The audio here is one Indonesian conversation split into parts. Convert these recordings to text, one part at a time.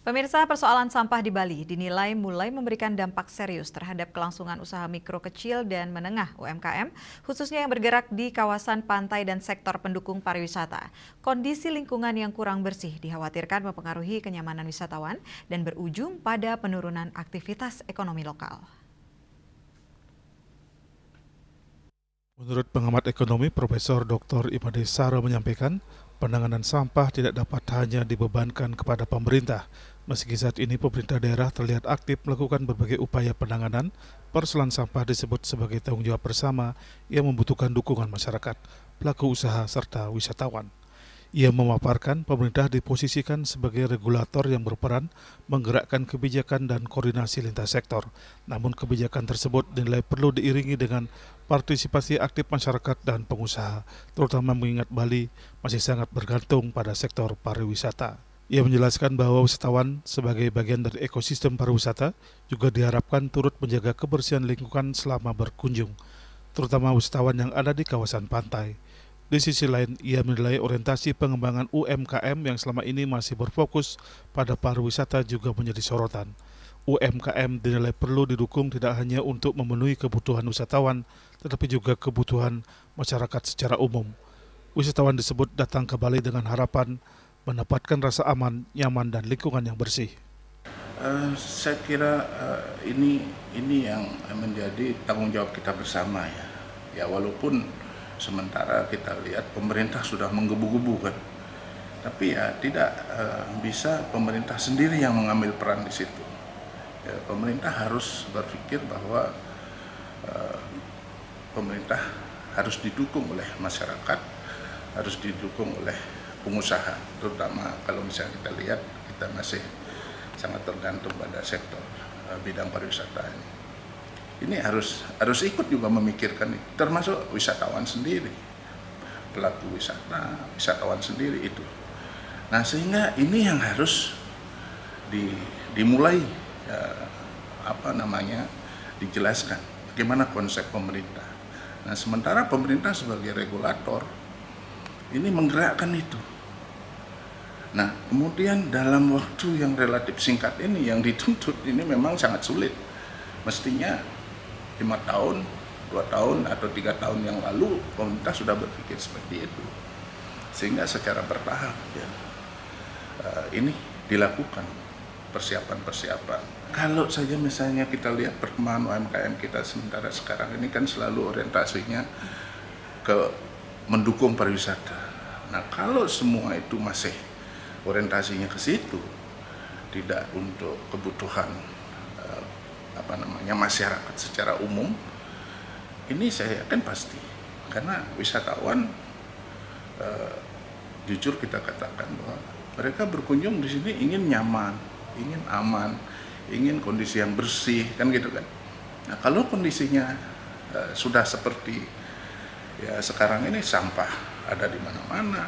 Pemirsa, persoalan sampah di Bali dinilai mulai memberikan dampak serius terhadap kelangsungan usaha mikro kecil dan menengah UMKM, khususnya yang bergerak di kawasan pantai dan sektor pendukung pariwisata. Kondisi lingkungan yang kurang bersih dikhawatirkan mempengaruhi kenyamanan wisatawan dan berujung pada penurunan aktivitas ekonomi lokal. Menurut pengamat ekonomi Profesor Dr. Imade Sara menyampaikan, penanganan sampah tidak dapat hanya dibebankan kepada pemerintah. Meski saat ini pemerintah daerah terlihat aktif melakukan berbagai upaya penanganan, persoalan sampah disebut sebagai tanggung jawab bersama yang membutuhkan dukungan masyarakat, pelaku usaha, serta wisatawan. Ia memaparkan pemerintah diposisikan sebagai regulator yang berperan menggerakkan kebijakan dan koordinasi lintas sektor. Namun kebijakan tersebut dinilai perlu diiringi dengan partisipasi aktif masyarakat dan pengusaha, terutama mengingat Bali masih sangat bergantung pada sektor pariwisata. Ia menjelaskan bahwa wisatawan sebagai bagian dari ekosistem pariwisata juga diharapkan turut menjaga kebersihan lingkungan selama berkunjung, terutama wisatawan yang ada di kawasan pantai. Di sisi lain, ia menilai orientasi pengembangan UMKM yang selama ini masih berfokus pada pariwisata juga menjadi sorotan. UMKM dinilai perlu didukung tidak hanya untuk memenuhi kebutuhan wisatawan, tetapi juga kebutuhan masyarakat secara umum. Wisatawan disebut datang ke Bali dengan harapan mendapatkan rasa aman, nyaman, dan lingkungan yang bersih. Saya kira ini yang menjadi tanggung jawab kita bersama ya. Ya walaupun sementara kita lihat pemerintah sudah menggebu-gebu kan, tapi ya tidak bisa pemerintah sendiri yang mengambil peran di situ. Ya, pemerintah harus berpikir bahwa pemerintah harus didukung oleh masyarakat, harus didukung oleh pengusaha, terutama kalau misalnya kita lihat kita masih sangat tergantung pada sektor bidang pariwisata ini. Ini harus ikut juga memikirkan, termasuk wisatawan sendiri, pelaku wisata, wisatawan sendiri itu. Nah sehingga ini yang harus dimulai dijelaskan bagaimana konsep pemerintah. Nah sementara pemerintah sebagai regulator ini menggerakkan itu. Nah kemudian dalam waktu yang relatif singkat ini yang dituntut ini memang sangat sulit. Mestinya 5 tahun, 2 tahun, atau 3 tahun yang lalu pemerintah sudah berpikir seperti itu. Sehingga secara bertahap ya, ini dilakukan persiapan-persiapan. Kalau saja misalnya kita lihat perkembangan UMKM kita sementara sekarang ini kan selalu orientasinya ke mendukung pariwisata. Nah kalau semua itu masih orientasinya ke situ, tidak untuk kebutuhan masyarakat secara umum, ini saya yakin pasti, karena wisatawan jujur kita katakan bahwa mereka berkunjung di sini ingin nyaman, ingin aman, ingin kondisi yang bersih, kan gitu kan. Nah kalau kondisinya sudah seperti ya sekarang ini, sampah ada di mana-mana,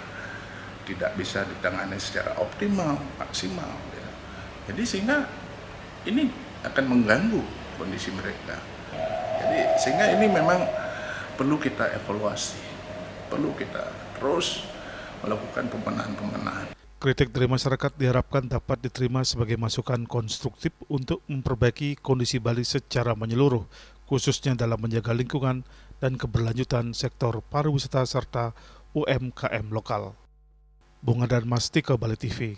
tidak bisa ditangani secara optimal, maksimal ya. Jadi sehingga ini akan mengganggu kondisi mereka. Jadi sehingga ini memang perlu kita evaluasi, perlu kita terus melakukan pembenahan. Kritik dari masyarakat diharapkan dapat diterima sebagai masukan konstruktif untuk memperbaiki kondisi Bali secara menyeluruh, khususnya dalam menjaga lingkungan dan keberlanjutan sektor pariwisata serta UMKM lokal. Bunga dan Mastika, Bali TV.